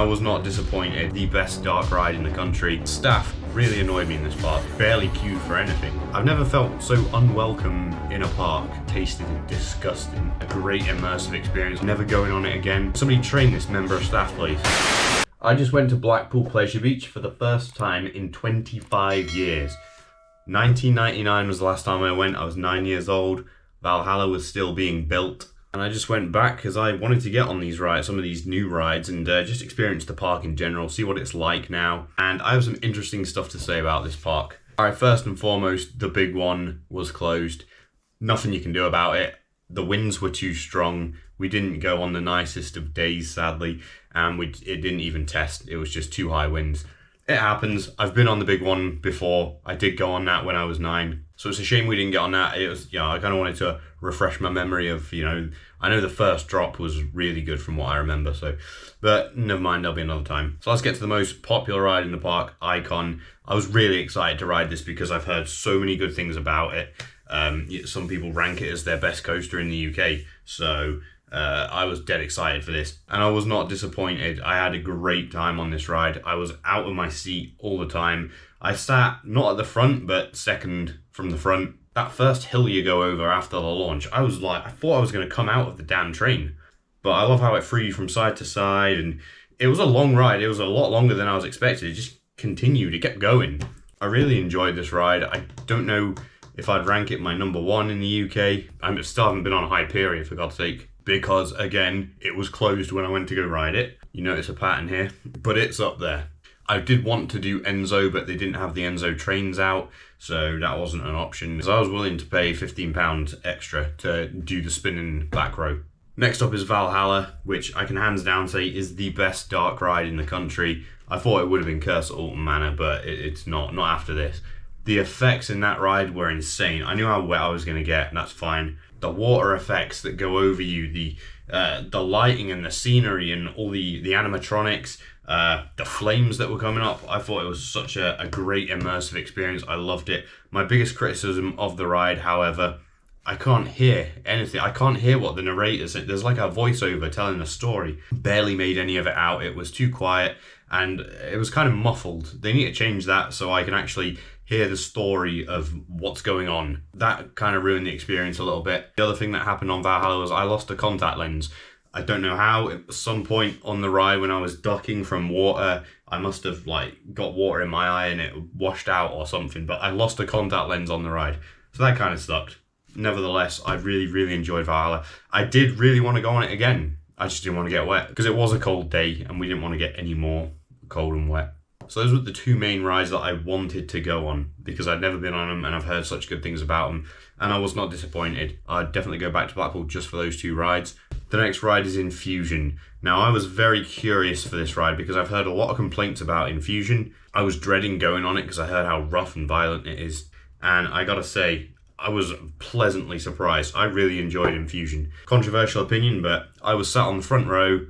was not disappointed. The best dark ride in the country. Staff really annoyed me in this park. Barely queued for anything. I've never felt so unwelcome in a park. Tasted disgusting. A great immersive experience. Never going on it again. Somebody train this member of staff, please. I just went to Blackpool Pleasure Beach for the first time in 25 years. 1999 was the last time I went. I was 9 years old. Valhalla was still being built. And I just went back because I wanted to get on these rides, some of these new rides, and just experience the park in general, see what it's like now. And I have some interesting stuff to say about this park. All right, first and foremost, the big one was closed. Nothing you can do about it. The winds were too strong. We didn't go on the nicest of days, sadly, and it didn't even test. It was just too high winds. It happens. I've been on the big one before. I did go on that when I was 9. So it's a shame we didn't get on that. It was, I kind of wanted to refresh my memory of, I know the first drop was really good from what I remember. But never mind, there'll be another time. So let's get to the most popular ride in the park, Icon. I was really excited to ride this because I've heard so many good things about it. Some people rank it as their best coaster in the UK. So I was dead excited for this, and I was not disappointed. I had a great time on this ride. I was out of my seat all the time. I sat not at the front, but second from the front. That first hill you go over after the launch, I thought I was going to come out of the damn train. But I love how it threw you from side to side, and it was a long ride. It was a lot longer than I was expected. It just continued. It kept going. I really enjoyed this ride. I don't know if I'd rank it my number 1 in the UK. I still haven't been on Hyperion, for God's sake. Because, again, it was closed when I went to go ride it. You notice a pattern here, but it's up there. I did want to do Enzo, but they didn't have the Enzo trains out, so that wasn't an option. So I was willing to pay £15 extra to do the spinning back row. Next up is Valhalla, which I can hands down say is the best dark ride in the country. I thought it would have been Curse at Alton Manor, but it's not after this. The effects in that ride were insane. I knew how wet I was going to get, and that's fine. The water effects that go over you, the lighting and the scenery and all the animatronics, the flames that were coming up. I thought it was such a great immersive experience. I loved it. My biggest criticism of the ride, however, I can't hear anything. I can't hear what the narrator said. There's like a voiceover telling a story. Barely made any of it out. It was too quiet and it was kind of muffled. They need to change that so I can actually hear the story of what's going on. That kind of ruined the experience a little bit. The other thing that happened on Valhalla was I lost a contact lens. I don't know how. At some point on the ride when I was ducking from water, I must have got water in my eye and it washed out or something, but I lost a contact lens on the ride. So that kind of sucked. Nevertheless, I really, really enjoyed Valhalla. I did really want to go on it again. I just didn't want to get wet because it was a cold day and we didn't want to get any more cold and wet. So those were the 2 main rides that I wanted to go on because I'd never been on them and I've heard such good things about them, and I was not disappointed. I'd definitely go back to Blackpool just for those 2 rides. The next ride is Infusion. Now I was very curious for this ride because I've heard a lot of complaints about Infusion. I was dreading going on it because I heard how rough and violent it is, and I gotta say, I was pleasantly surprised. I really enjoyed Infusion. Controversial opinion, but I was sat on the front row.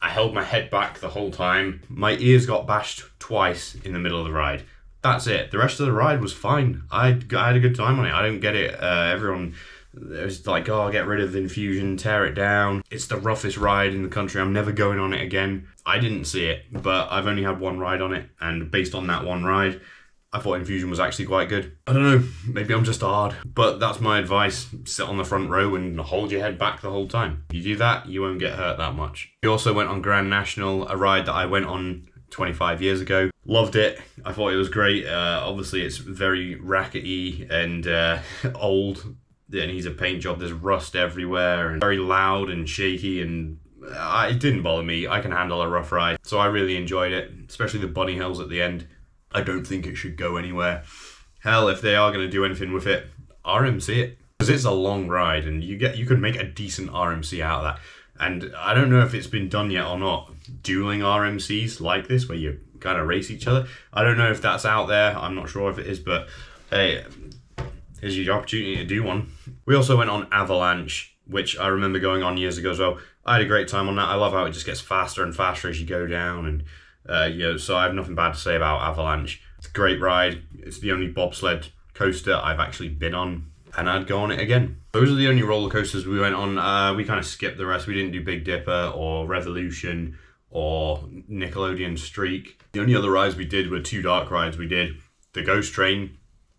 I held my head back the whole time. My ears got bashed twice in the middle of the ride. That's it. The rest of the ride was fine. I had a good time on it. I don't get it. Everyone was like, oh, get rid of the Infusion, tear it down. It's the roughest ride in the country. I'm never going on it again. I didn't see it, but I've only had 1 ride on it. And based on that 1 ride, I thought Infusion was actually quite good. I don't know, maybe I'm just hard, but that's my advice. Sit on the front row and hold your head back the whole time. You do that, you won't get hurt that much. We also went on Grand National, a ride that I went on 25 years ago. Loved it. I thought it was great. Obviously, it's very rackety and old. It needs a paint job. There's rust everywhere and very loud and shaky, and it didn't bother me. I can handle a rough ride, so I really enjoyed it, especially the bunny hills at the end. I don't think it should go anywhere. Hell, if they are going to do anything with it, RMC it. Because it's a long ride and you could make a decent RMC out of that. And I don't know if it's been done yet or not. Dueling RMCs like this where you kind of race each other. I don't know if that's out there. I'm not sure if it is, but hey, here's your opportunity to do one. We also went on Avalanche, which I remember going on years ago as well. I had a great time on that. I love how it just gets faster and faster as you go down, and so I have nothing bad to say about Avalanche. It's a great ride. It's the only bobsled coaster I've actually been on, and I'd go on it again. Those are the only roller coasters we went on. We kind of skipped the rest. We didn't do Big Dipper or Revolution or Nickelodeon Streak. The only other rides we did were 2 dark rides. We did the Ghost Train.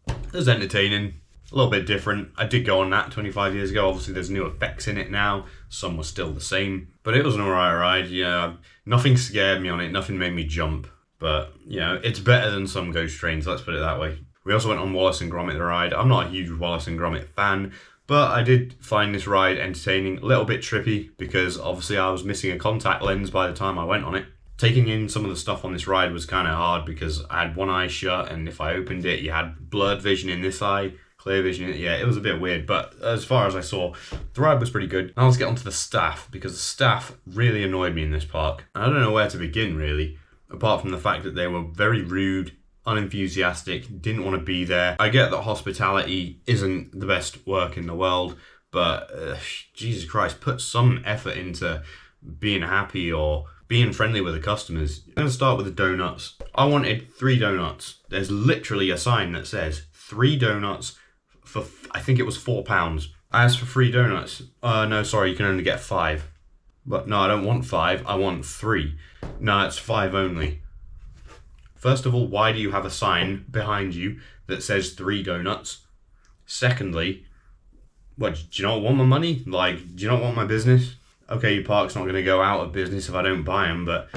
It was entertaining, a little bit different. I did go on that 25 years ago. Obviously there's new effects in it now. Some were still the same, but it was an alright ride. Yeah, nothing scared me on it, nothing made me jump, but you know, it's better than some Ghost Trains, let's put it that way. We also went on Wallace and Gromit the ride. I'm not a huge Wallace and Gromit fan, but I did find this ride entertaining, a little bit trippy because obviously I was missing a contact lens by the time I went on it. Taking in some of the stuff on this ride was kind of hard because I had one eye shut, and if I opened it, you had blurred vision in this eye, clear vision. Yeah, it was a bit weird, but as far as I saw, the ride was pretty good. Now let's get onto the staff, because the staff really annoyed me in this park. I don't know where to begin really, apart from the fact that they were very rude, unenthusiastic, didn't want to be there. I get that hospitality isn't the best work in the world, but Jesus Christ, put some effort into being happy or being friendly with the customers. I'm going to start with the donuts. I wanted 3 donuts. There's literally a sign that says 3 donuts for, I think it was £4. I asked for 3 donuts. No, sorry, you can only get 5. But no, I don't want 5, I want 3. No, it's 5 only. First of all, why do you have a sign behind you that says 3 donuts? Secondly, what, do you not want my money? Like, do you not want my business? Okay, your park's not going to go out of business if I don't buy them, but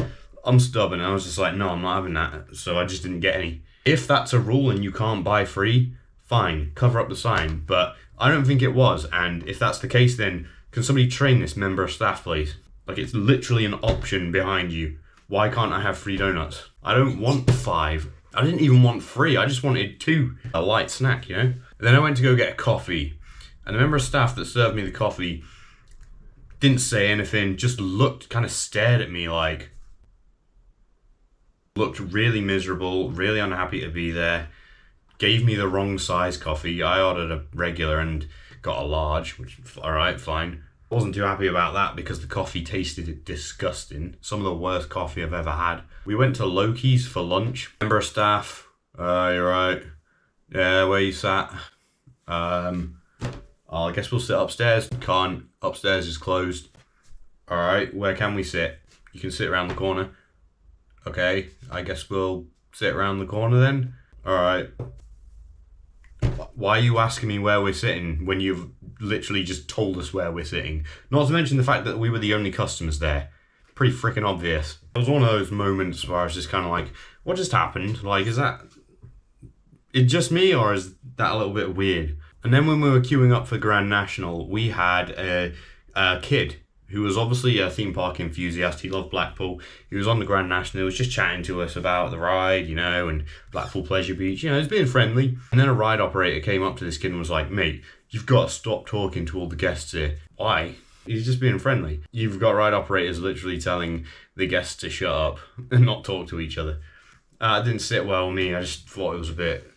I'm stubborn. I was just like, no, I'm not having that. So I just didn't get any. If that's a rule and you can't buy free, fine, cover up the sign. But I don't think it was. And if that's the case, then can somebody train this member of staff, please? Like, it's literally an option behind you. Why can't I have 3 donuts? I don't want 5. I didn't even want 3. I just wanted 2. A light snack, you know? And then I went to go get a coffee. And the member of staff that served me the coffee didn't say anything, just looked, kind of stared at me like, looked really miserable, really unhappy to be there, gave me the wrong size coffee. I ordered a regular and got a large, which, alright, fine. Wasn't too happy about that because the coffee tasted disgusting. Some of the worst coffee I've ever had. We went to Loki's for lunch. Member of staff, you're right. Yeah, where you sat? I guess we'll sit upstairs. Can't. Upstairs is closed. Alright, where can we sit? You can sit around the corner. Okay, I guess we'll sit around the corner then. Alright. Why are you asking me where we're sitting when you've literally just told us where we're sitting? Not to mention the fact that we were the only customers there. Pretty freaking obvious. It was one of those moments where I was just kind of like, what just happened? Like, is it just me, or is that a little bit weird? And then when we were queuing up for Grand National, we had a kid who was obviously a theme park enthusiast. He loved Blackpool. He was on the Grand National. He was just chatting to us about the ride, you know, and Blackpool Pleasure Beach. You know, he was being friendly. And then a ride operator came up to this kid and was like, mate, you've got to stop talking to all the guests here. Why? He's just being friendly. You've got ride operators literally telling the guests to shut up and not talk to each other. It didn't sit well with me. I just thought it was a bit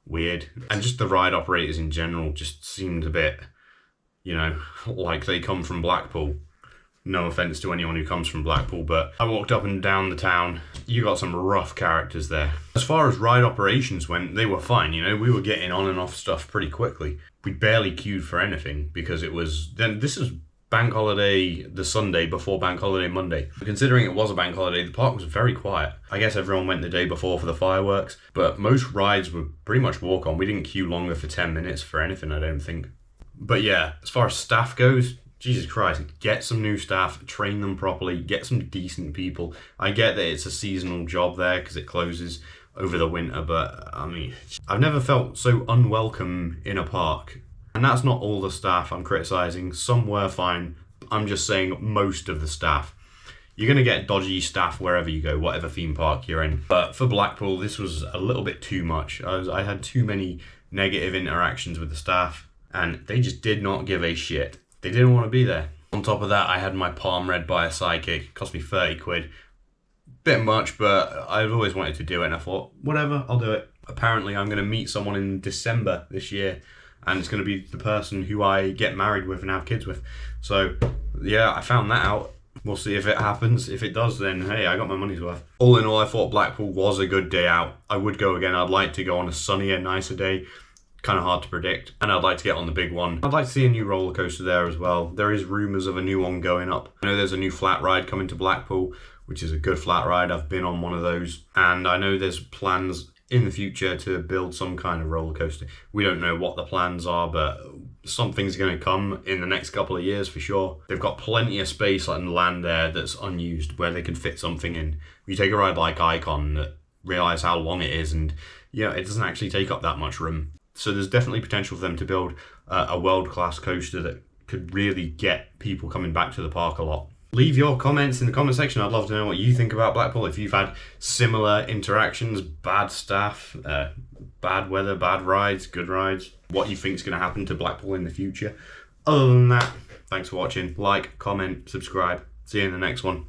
weird. And just the ride operators in general just seemed a bit, you know, like they come from Blackpool. No offense to anyone who comes from Blackpool, but I walked up and down the town. You got some rough characters there. As far as ride operations went, they were fine, you know, we were getting on and off stuff pretty quickly. We barely queued for anything because it was, then this is bank holiday, the Sunday before bank holiday Monday. Considering it was a bank holiday, the park was very quiet. I guess everyone went the day before for the fireworks, but most rides were pretty much walk on. We didn't queue longer for 10 minutes for anything, I don't think. But yeah, as far as staff goes, Jesus Christ, get some new staff, train them properly, get some decent people. I get that it's a seasonal job there because it closes over the winter, but I mean, I've never felt so unwelcome in a park. And that's not all the staff I'm criticising. Some were fine. I'm just saying most of the staff. You're going to get dodgy staff wherever you go, whatever theme park you're in. But for Blackpool, this was a little bit too much. I had too many negative interactions with the staff, and they just did not give a shit. They didn't want to be there. On top of that, I had my palm read by a psychic. It cost me 30 quid. Bit much, but I've always wanted to do it, and I thought, whatever, I'll do it. Apparently, I'm going to meet someone in December this year, and it's going to be the person who I get married with and have kids with. So, yeah, I found that out. We'll see if it happens. If it does, then hey, I got my money's worth. All in all, I thought Blackpool was a good day out. I would go again. I'd like to go on a sunnier, nicer day. Kind of hard to predict, and I'd like to get on the big one. I'd like to see a new roller coaster there as well. There is rumours of a new one going up. I know there's a new flat ride coming to Blackpool, which is a good flat ride. I've been on one of those, and I know there's plans in the future to build some kind of roller coaster. We don't know what the plans are, but something's going to come in the next couple of years for sure. They've got plenty of space and land there that's unused where they could fit something in. You take a ride like Icon, realize how long it is, and it doesn't actually take up that much room. So there's definitely potential for them to build a world-class coaster that could really get people coming back to the park a lot. Leave your comments in the comment section. I'd love to know what you think about Blackpool. If you've had similar interactions, bad staff, bad weather, bad rides, good rides, what you think is going to happen to Blackpool in the future. Other than that, thanks for watching. Like, comment, subscribe. See you in the next one.